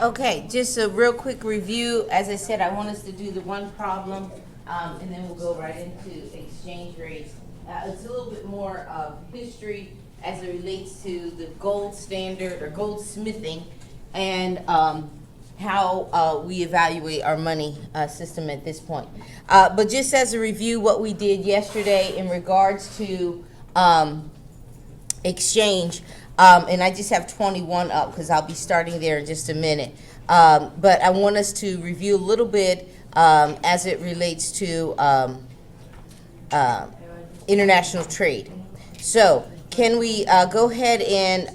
Okay, just a real quick review. As I said, I want us to do the one problem, and then we'll go right into exchange rates. It's a little bit more of history as it relates to the gold standard or goldsmithing, and how we evaluate our money system at this point. But just as a review, what we did yesterday in regards to exchange, and I just have 21 up because I'll be starting there in just a minute. But I want us to review a little bit as it relates to international trade. So can we go ahead and,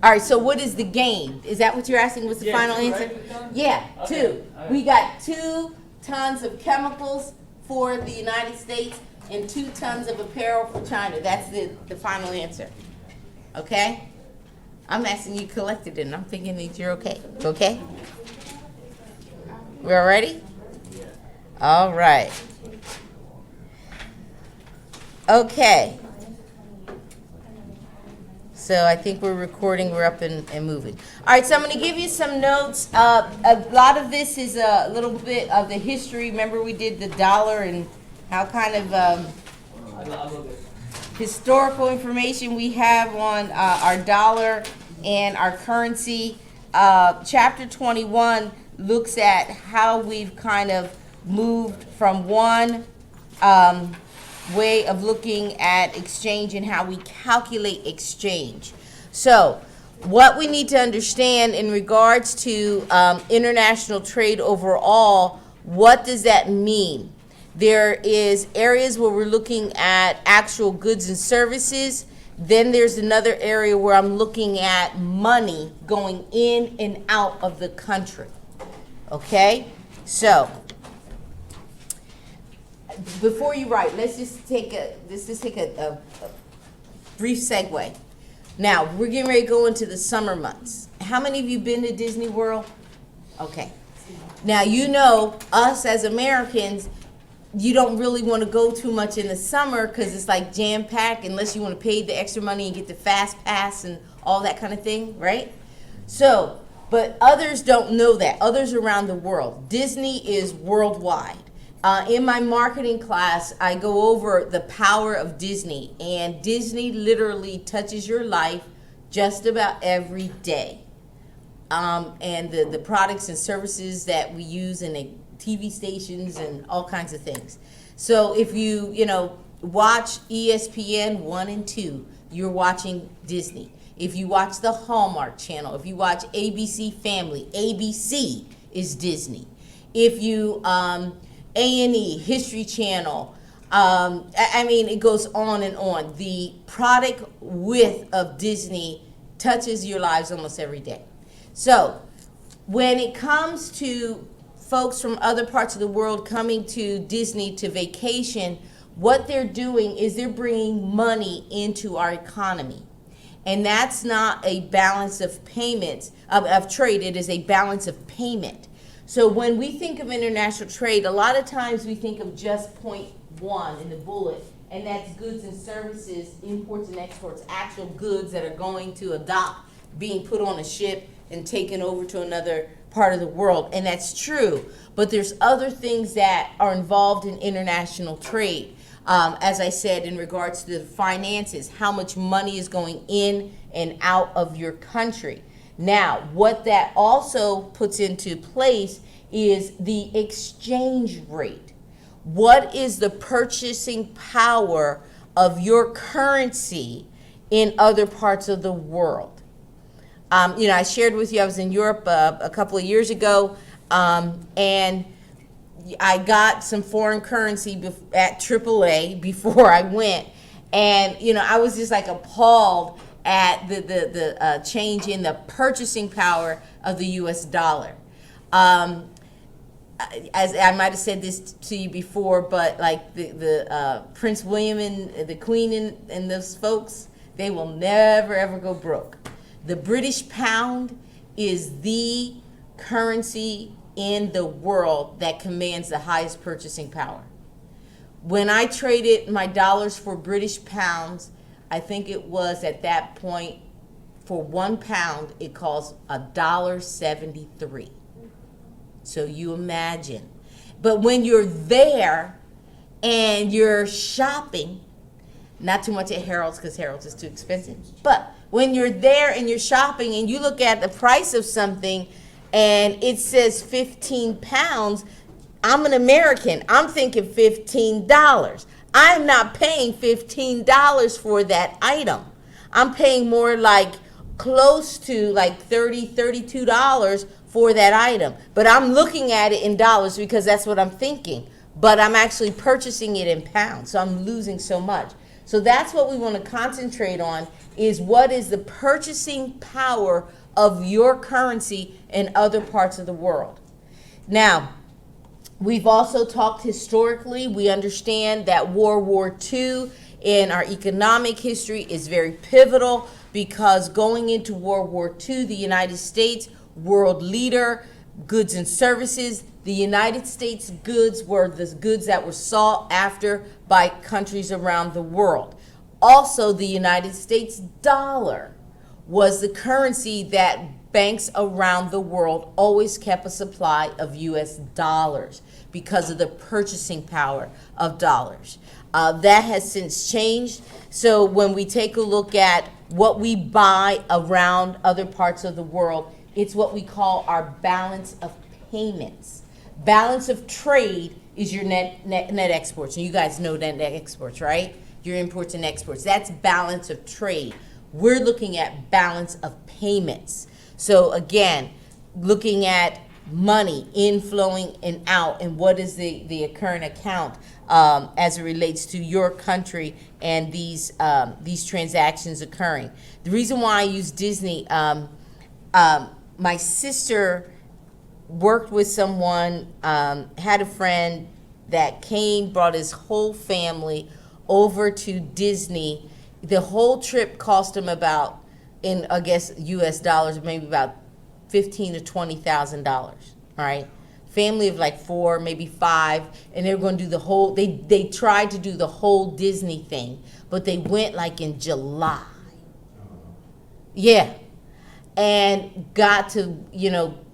all right, so what is the gain? Is that what you're asking? What's the final answer? Right? Yeah, Okay. 2. Right. We got 2 tons of chemicals for the United States and 2 tons of apparel for China. That's the final answer. Okay? I'm asking you collected it, and I'm thinking that you're okay. Okay? We all ready? All right. Okay. So I think we're recording, we're up and moving. All right, so I'm going to give you some notes. A lot of this is a little bit of the history. Remember we did the dollar and how kind of historical information we have on our dollar and our currency. Chapter 21 looks at how we've kind of moved from one way of looking at exchange and how we calculate exchange. So what we need to understand in regards to international trade overall, what does that mean? There is areas where we're looking at actual goods and services. Then there's another area where I'm looking at money going in and out of the country. Okay? So before you write, let's just take a brief segue. Now, we're getting ready to go into the summer months. How many of you been to Disney World? Okay. Now, you know, us as Americans, you don't really want to go too much in the summer because it's like jam-packed unless you want to pay the extra money and get the fast pass and all that kind of thing, right? So, but others don't know that. Others around the world. Disney is worldwide. In my marketing class, I go over the power of Disney, and Disney literally touches your life just about every day. And the products and services that we use in the TV stations and all kinds of things. So if you watch ESPN 1 and 2, you're watching Disney. If you watch the Hallmark Channel, if you watch ABC Family, ABC is Disney. If you A&E, History Channel, I mean, it goes on and on. The product width of Disney touches your lives almost every day. So when it comes to folks from other parts of the world coming to Disney to vacation, what they're doing is they're bringing money into our economy. And that's not a balance of payments, of trade, it is a balance of payment. So when we think of international trade, a lot of times we think of just point 1 in the bullet, and that's goods and services, imports and exports, actual goods that are going to a dock, being put on a ship and taken over to another part of the world. And that's true, but there's other things that are involved in international trade. As I said, in regards to the finances, how much money is going in and out of your country. Now, what that also puts into place is the exchange rate. What is the purchasing power of your currency in other parts of the world? I shared with you I was in Europe a couple of years ago, and I got some foreign currency at AAA before I went, and I was just like appalled at the change in the purchasing power of the U.S. dollar. As I might have said this to you before, but like the Prince William and the Queen and those folks, they will never ever go broke. The British pound is the currency in the world that commands the highest purchasing power. When I traded my dollars for British pounds, I think it was at that point for 1 pound, it costs $1.73. So you imagine. But when you're there and you're shopping, not too much at Harold's because Harold's is too expensive, but when you're there and you're shopping and you look at the price of something and it says 15 pounds, I'm an American. I'm thinking $15. I'm not paying $15 for that item. I'm paying more like close to like $30, $32 for that item. But I'm looking at it in dollars because that's what I'm thinking. But I'm actually purchasing it in pounds, so I'm losing so much. So that's what we want to concentrate on, is what is the purchasing power of your currency in other parts of the world. Now, we've also talked historically. We understand that World War II in our economic history is very pivotal because going into World War II, the United States, world leader, goods and services, the United States goods were the goods that were sought after by countries around the world. Also, the United States dollar was the currency that banks around the world always kept a supply of US dollars because of the purchasing power of dollars. That has since changed. So when we take a look at what we buy around other parts of the world, it's what we call our balance of payments. Balance of trade is your net exports. And you guys know net exports, right? Your imports and exports. That's balance of trade. We're looking at balance of payments. So again, looking at money inflowing and out, and what is the current account as it relates to your country and these transactions occurring. The reason why I use Disney, my sister worked with someone, had a friend that came, brought his whole family over to Disney. The whole trip cost him about, in I guess US dollars, maybe about $15,000 to $20,000. All right, family of like 4, maybe 5, and they were going to do the whole. They tried to do the whole Disney thing, but they went like in July. Yeah, and got to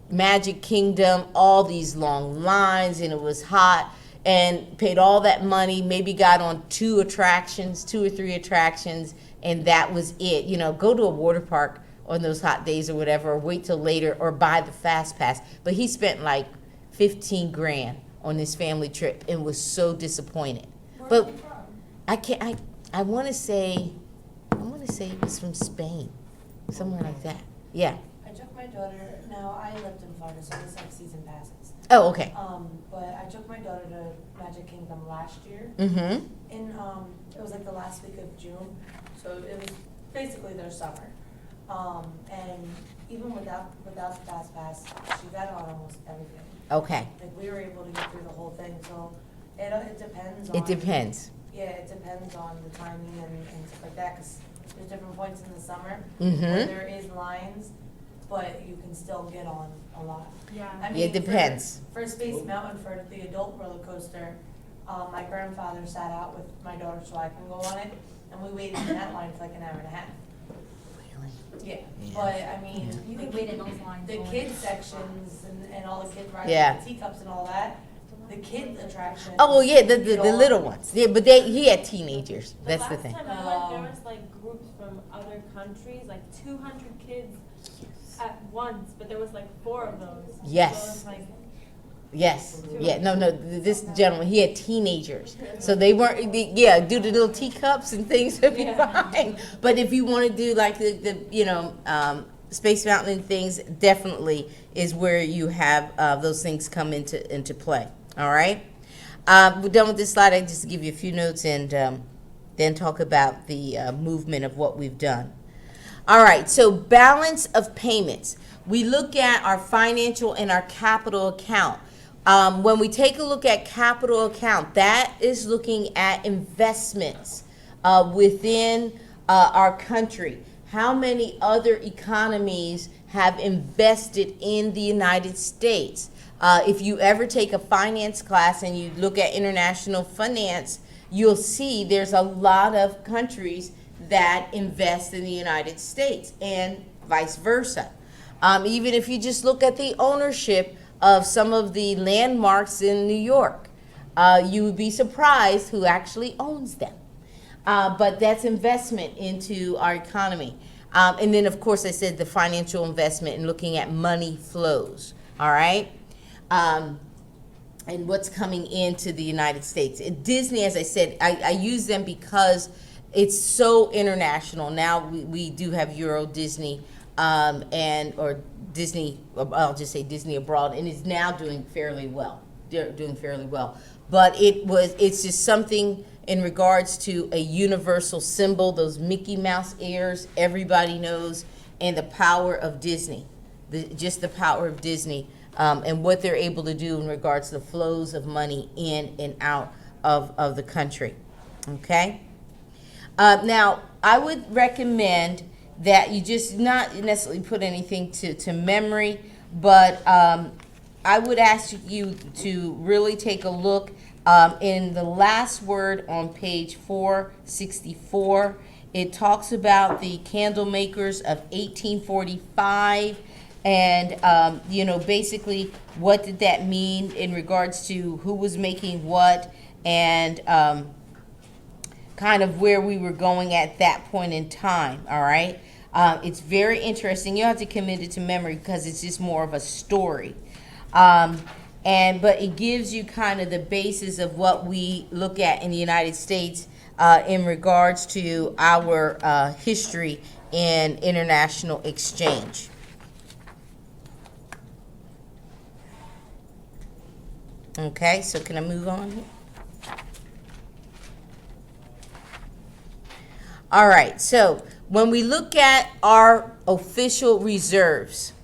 Magic Kingdom, all these long lines, and it was hot, and paid all that money, maybe got on 2 or 3 attractions, and that was it. Go to a water park on those hot days or whatever, or wait till later, or buy the fast pass. But he spent like 15 grand on this family trip and was so disappointed. But I want to say it was from Spain, somewhere like that. Yeah. I took my daughter. Now I lived in Florida, so it's like season passes. Oh, okay. But I took my daughter to Magic Kingdom last year. Mm-hmm. And it was like the last week of June, so it was basically their summer. And even without the fast pass, she got on almost everything. Okay. Like we were able to get through the whole thing. So it depends. It depends. Yeah, it depends on the timing and stuff like that. Because there's different points in the summer Mm-hmm. where there is lines, but you can still get on a lot. Yeah. I mean, It depends. For Space Mountain, for the adult roller coaster, my grandfather sat out with my daughter so I can go on it, and we waited in that line for like an hour and a half. Really? Yeah, but I mean, You can wait in those lines. the all kids night. sections and all the kids riding Yeah. the teacups and all that, the kids attractions. Oh, well, yeah, the you know, little ones. Yeah, but he had teenagers. That's the thing. last time I went, there was like groups from other countries, like 200 kids at once, but there was like 4 of those. Yes. So it was like, Yes. Yeah. No. This gentleman, he had teenagers, so they weren't. Yeah, do the little teacups and things would be Yeah. fine. But if you want to do like the Space Mountain and things, definitely is where you have those things come into play. All right. We're done with this slide. I just give you a few notes and then talk about the movement of what we've done. All right. So balance of payments. We look at our financial and our capital account. When we take a look at capital account, that is looking at investments within our country. How many other economies have invested in the United States? If you ever take a finance class and you look at international finance, you'll see there's a lot of countries that invest in the United States and vice versa. Even if you just look at the ownership of some of the landmarks in New York, you would be surprised who actually owns them. But that's investment into our economy. And then, of course, I said the financial investment and looking at money flows, all right? And what's coming into the United States. And Disney, as I said, I use them because it's so international. Now we do have Euro Disney or Disney, I'll just say Disney Abroad, and it's now doing fairly well. They're doing fairly well. But it's just something in regards to a universal symbol, those Mickey Mouse ears, everybody knows, and the power of Disney, just the power of Disney. And what they're able to do in regards to the flows of money in and out of the country, okay? Now, I would recommend that you just not necessarily put anything to memory, but I would ask you to really take a look in the last word on page 464. It talks about the candle makers of 1845. And, basically, what did that mean in regards to who was making what and kind of where we were going at that point in time, all right? It's very interesting. You don't have to commit it to memory because it's just more of a story. But it gives you kind of the basis of what we look at in the United States in regards to our history in international exchange. Okay, so can I move on here? All right, so when we look at our official reserves,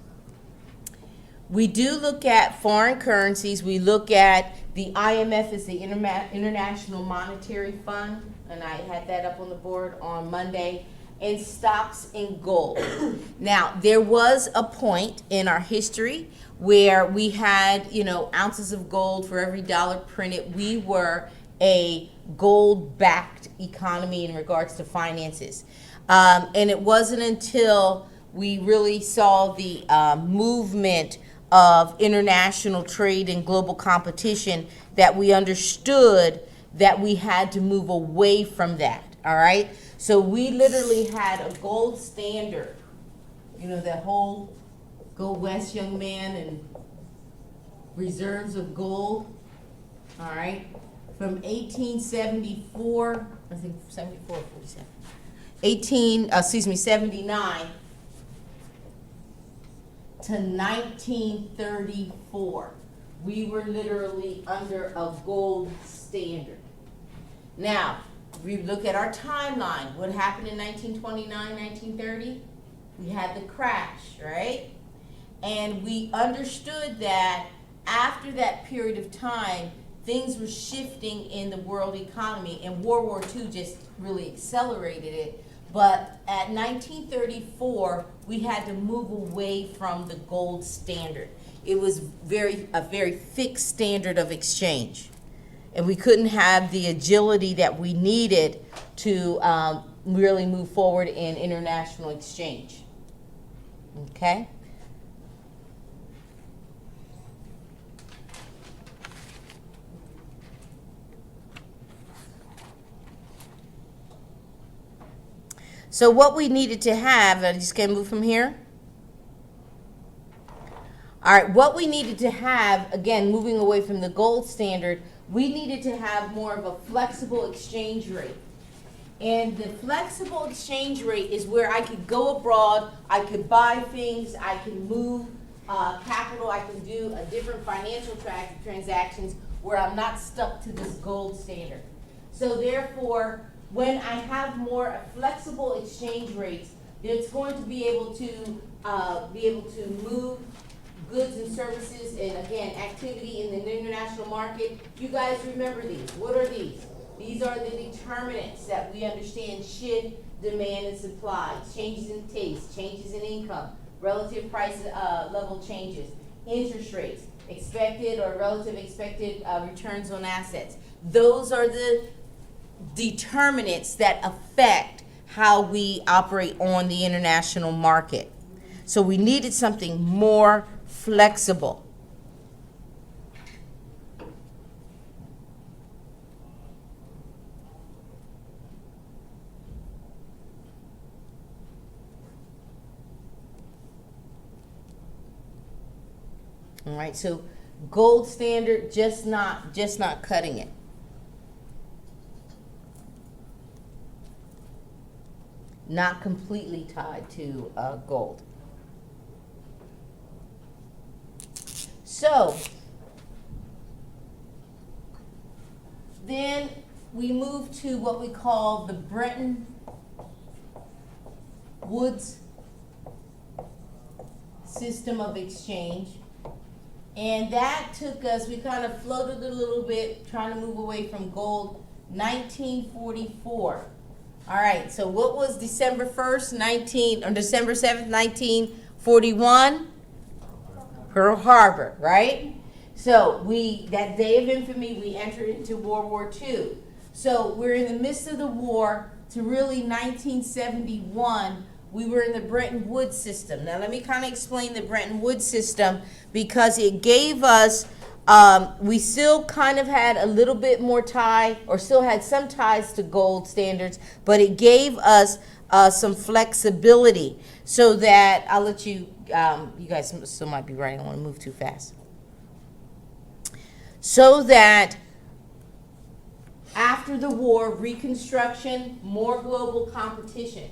we do look at foreign currencies. We look at the IMF is the International Monetary Fund, and I had that up on the board on Monday, and stocks and gold. Now, there was a point in our history where we had, ounces of gold for every dollar printed. We were a gold-backed economy in regards to finances. And it wasn't until we really saw the movement of international trade and global competition that we understood that we had to move away from that, all right? So we literally had a gold standard, that whole Go West, young man, and reserves of gold, all right, from 1874, I think 74 or 47, 79 to 1934. We were literally under a gold standard. Now, if we look at our timeline, what happened in 1929, 1930? We had the crash, right? And we understood that after that period of time, things were shifting in the world economy, and World War II just really accelerated it. But at 1934, we had to move away from the gold standard. It was a very fixed standard of exchange. And we couldn't have the agility that we needed to really move forward in international exchange. Okay? So what we needed to have, I just can move from here. All right, what we needed to have, again, moving away from the gold standard, we needed to have more of a flexible exchange rate. And the flexible exchange rate is where I could go abroad, I could buy things, I can move capital, I can do a different financial transactions where I'm not stuck to this gold standard. So therefore, when I have more flexible exchange rates, it's going to be able to move goods and services and, again, activity in the international market. You guys remember these. What are these? These are the determinants that we understand shift, demand, and supply, changes in taste, changes in income, relative price level changes, interest rates, expected or relative expected returns on assets. Those are the determinants that affect how we operate on the international market. So we needed something more flexible. All right, so gold standard, just not cutting it. Not completely tied to gold. So then we move to what we call the Bretton Woods system of exchange. And that took us, we kind of floated a little bit, trying to move away from gold, 1944. All right, so what was December 1st, December 7th, 1941? Pearl Harbor, right? So that day of infamy, we entered into World War II. So we're in the midst of the war to really 1971, we were in the Bretton Woods system. Now let me kind of explain the Bretton Woods system, because it gave us, we still kind of had a little bit more tie, or still had some ties to gold standards, but it gave us some flexibility so that, I'll let you, you guys still might be right, I don't want to move too fast. So that after the war, Reconstruction, more global competition.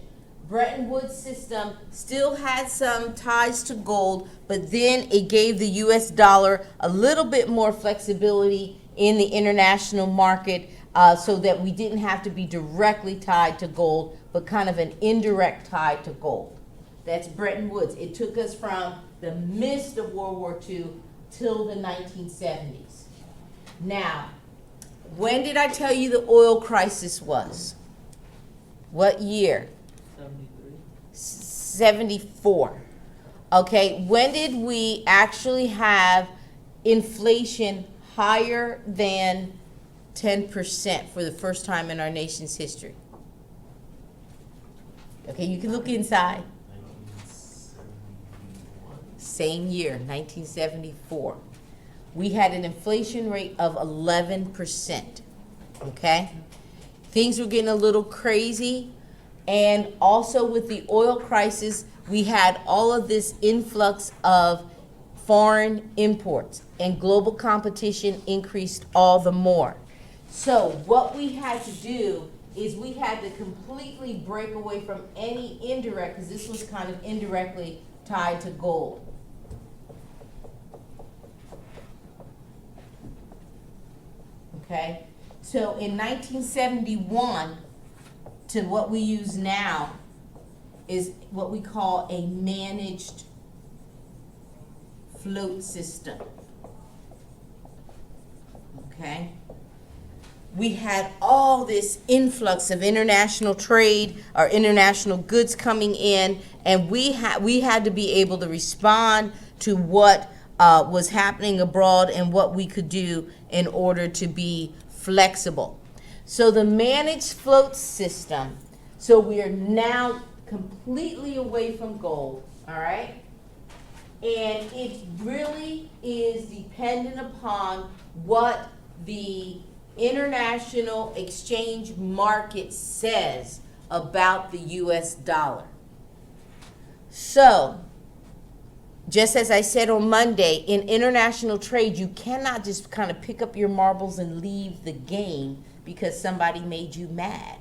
Bretton Woods system still had some ties to gold, but then it gave the U.S. dollar a little bit more flexibility in the international market, so that we didn't have to be directly tied to gold, but kind of an indirect tie to gold. That's Bretton Woods. It took us from the midst of World War II till the 1970s. Now, when did I tell you the oil crisis was? What year? 74. Okay, when did we actually have inflation higher than 10% for the first time in our nation's history? Okay, you can look inside. 1971. Same year, 1974. We had an inflation rate of 11%. Okay? Things were getting a little crazy. And also with the oil crisis, we had all of this influx of foreign imports, and global competition increased all the more. So what we had to do is we had to completely break away from any indirect, because this was kind of indirectly tied to gold. Okay? So in 1971, to what we use now is what we call a managed float system. Okay? We had all this influx of international trade or international goods coming in, and we had to be able to respond to what was happening abroad and what we could do in order to be flexible. So the managed float system, so we are now completely away from gold, all right? And it really is dependent upon what the international exchange market says about the US dollar. So, just as I said on Monday, in international trade, you cannot just kind of pick up your marbles and leave the game because somebody made you mad.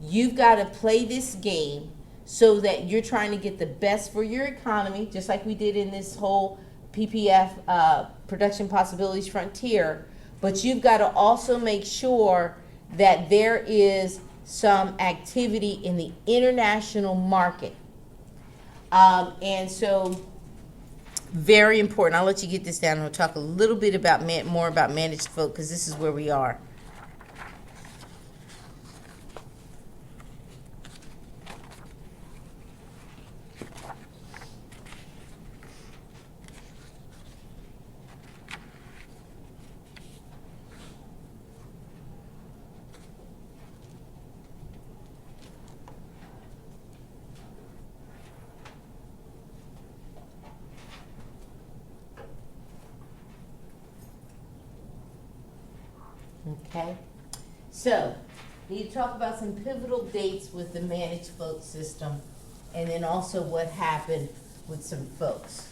You've got to play this game so that you're trying to get the best for your economy, just like we did in this whole PPF, Production Possibilities Frontier. But you've got to also make sure that there is some activity in the international market. And so, very important. I'll let you get this down and we'll talk a little bit about more about managed float, because this is where we are. Okay? So, need to talk about some pivotal dates with the managed float system, and then also what happened with some folks.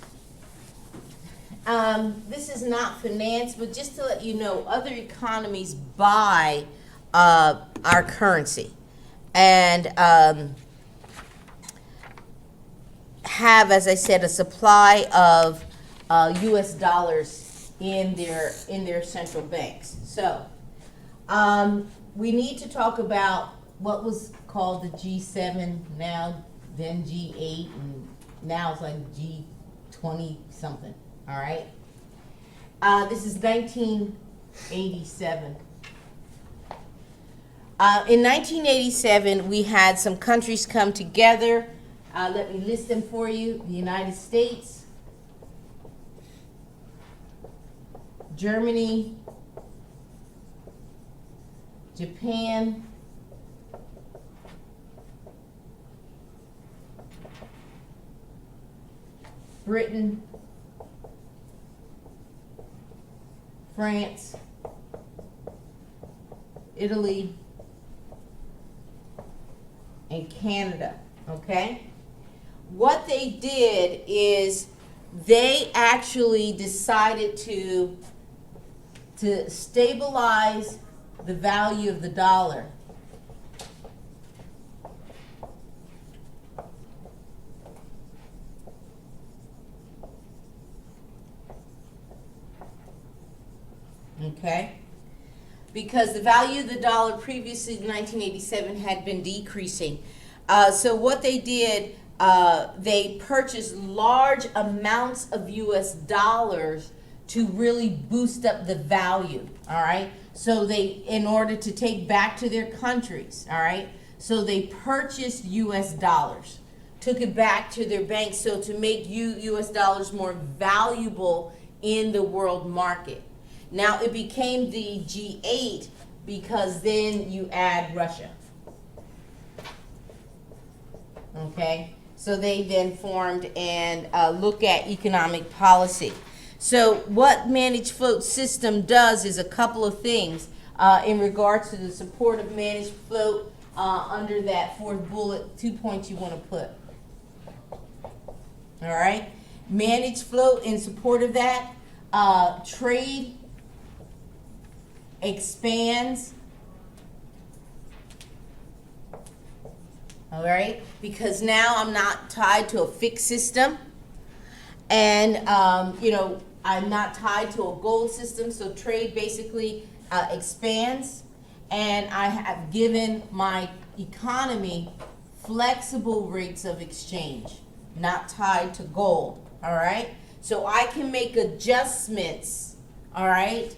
This is not finance, but just to let you know, other economies buy our currency and have, as I said, a supply of U.S. dollars in their central banks. So we need to talk about what was called the G7, now then G8, and now it's like G20 something. All right. This is 1987. In 1987, we had some countries come together. Let me list them for you. The United States, Germany, Japan, Britain, France, Italy, and Canada, okay? What they did is they actually decided to stabilize the value of the dollar. Okay? Because the value of the dollar previously in 1987 had been decreasing. So what they did, they purchased large amounts of US dollars to really boost up the value, all right? So they, in order to take back to their countries, all right? So they purchased US dollars, took it back to their banks, so to make US dollars more valuable in the world market. Now it became the G8 because then you add Russia. Okay, so they then formed and look at economic policy. So what managed float system does is a couple of things in regards to the support of managed float under that fourth bullet, 2 points you want to put. All right, managed float in support of that, trade expands, all right, because now I'm not tied to a fixed system, and you know, I'm not tied to a gold system, so trade basically expands, and I have given my economy flexible rates of exchange, not tied to gold, all right, so I can make adjustments, all right,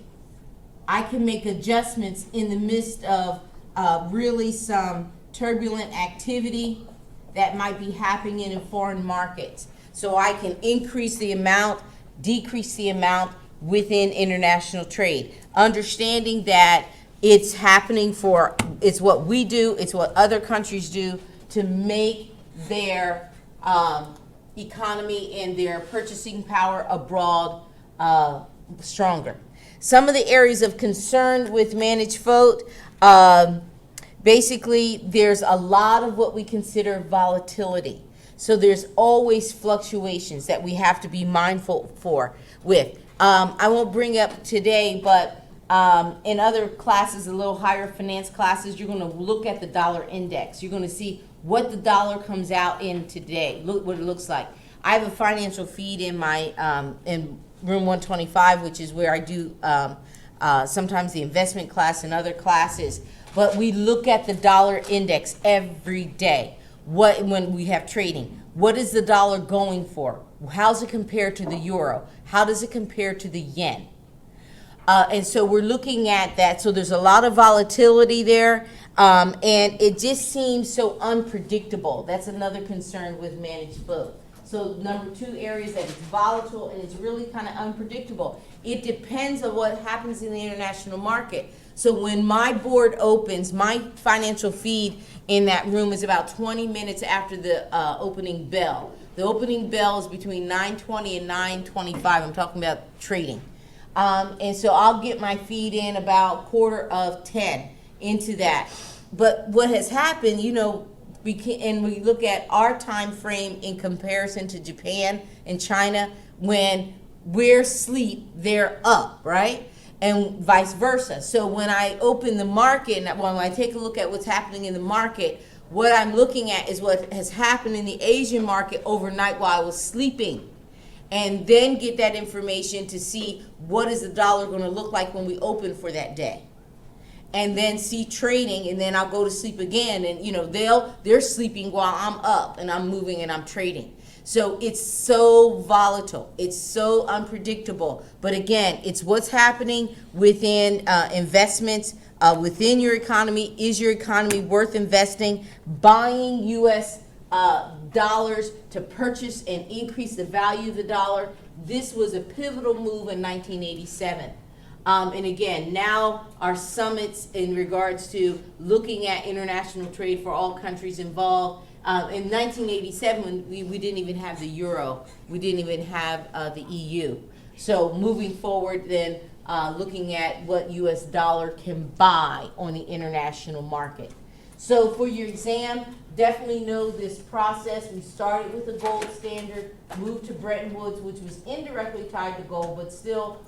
I can make adjustments in the midst of really some turbulent activity that might be happening in foreign markets. So I can increase the amount, decrease the amount within international trade. Understanding that it's happening it's what we do, it's what other countries do to make their economy and their purchasing power abroad stronger. Some of the areas of concern with managed float, basically there's a lot of what we consider volatility. So there's always fluctuations that we have to be mindful with. I won't bring up today, but in other classes, a little higher finance classes, you're going to look at the dollar index. You're going to see what the dollar comes out in today, look what it looks like. I have a financial feed in my in room 125, which is where I do sometimes the investment class and other classes. But we look at the dollar index every day. When we have trading, what is the dollar going for? How's it compared to the euro? How does it compare to the yen? And so we're looking at that. So there's a lot of volatility there, and it just seems so unpredictable. That's another concern with managed float. So number 2 areas that it's volatile and it's really kind of unpredictable. It depends on what happens in the international market. So when my board opens, my financial feed in that room is about 20 minutes after the opening bell. The opening bell is between 9:20 and 9:25. I'm talking about trading. And so I'll get my feed in about 9:45 into that. But what has happened, and we look at our time frame in comparison to Japan and China, when we're asleep, they're up, right? And vice versa. So when I open the market, and when I take a look at what's happening in the market, what I'm looking at is what has happened in the Asian market overnight while I was sleeping. And then get that information to see what is the dollar going to look like when we open for that day. And then see trading, and then I'll go to sleep again, and they're sleeping while I'm up and I'm moving and I'm trading. So it's so volatile, it's so unpredictable. But again, it's what's happening within investments within your economy. Is your economy worth investing? Buying U.S. Dollars to purchase and increase the value of the dollar. This was a pivotal move in 1987. And again, now our summits in regards to looking at international trade for all countries involved. In 1987, we didn't even have the euro. We didn't even have the EU. So moving forward, then looking at what U.S. dollar can buy on the international market. So for your exam, definitely know this process. We started with the gold standard, moved to Bretton Woods, which was indirectly tied to gold, but still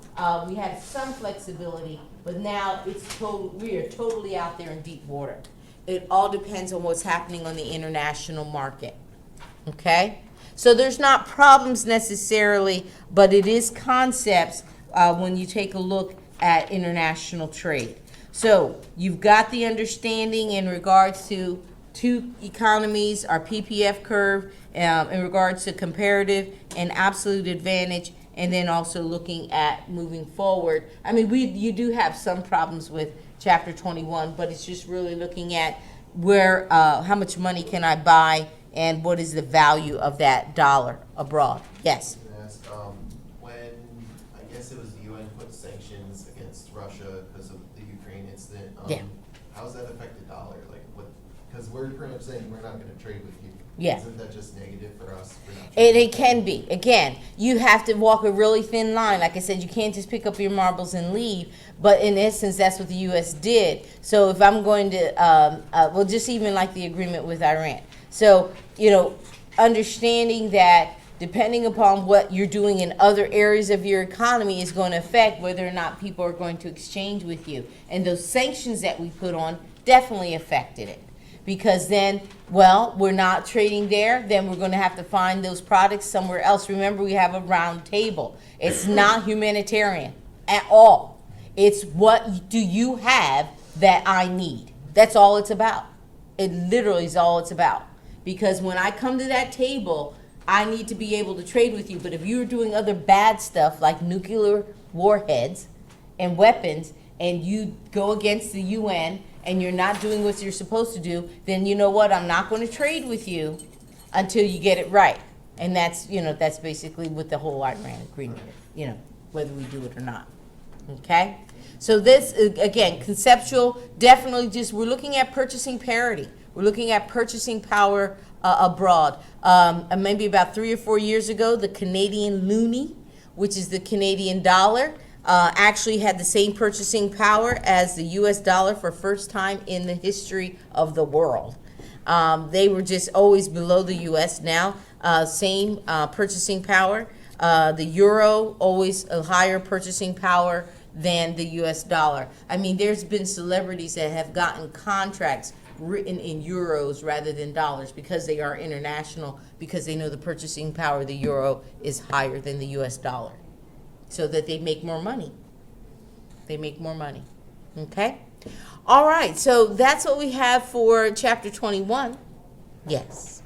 we had some flexibility. But now we are totally out there in deep water. It all depends on what's happening on the international market. Okay? So there's not problems necessarily, but it is concepts when you take a look at international trade. So you've got the understanding in regards to two economies, our PPF curve, in regards to comparative and absolute advantage, and then also looking at moving forward. I mean, you do have some problems with Chapter 21, but it's just really looking at where, how much money can I buy, and what is the value of that dollar abroad. Yes. Ask, when I guess it was the UN put sanctions against Russia because of the Ukraine incident. Yeah. How does that affect the dollar? Like what? Because we're pretty much saying we're not going to trade with you. Yeah. Isn't that just negative for us? For not And trading it can be. Again, you have to walk a really thin line. Like I said, you can't just pick up your marbles and leave. But in essence, that's what the U.S. did. So if I'm going to, well, just even like the agreement with Iran. So, understanding that depending upon what you're doing in other areas of your economy is going to affect whether or not people are going to exchange with you. And those sanctions that we put on definitely affected it. Because then, well, we're not trading there, then we're going to have to find those products somewhere else. Remember, we have a round table. It's not humanitarian at all. It's what do you have that I need. That's all it's about. It literally is all it's about. Because when I come to that table, I need to be able to trade with you. But if you're doing other bad stuff like nuclear warheads and weapons, and you go against the UN, and you're not doing what you're supposed to do, then you know what? I'm not going to trade with you until you get it right. And that's, that's basically what the whole Iran agreement is, whether we do it or not. Okay? So this, again, conceptual, definitely we're looking at purchasing parity. We're looking at purchasing power abroad. Maybe about 3 or 4 years ago, the Canadian loonie, which is the Canadian dollar, actually had the same purchasing power as the U.S. dollar for first time in the history of the world. They were just always below the U.S. now, same purchasing power. The euro, always a higher purchasing power than the U.S. dollar. I mean, there's been celebrities that have gotten contracts written in euros rather than dollars because they are international, because they know the purchasing power of the euro is higher than the U.S. dollar. So that they make more money. They make more money. Okay? All right, so that's what we have for Chapter 21. Yes.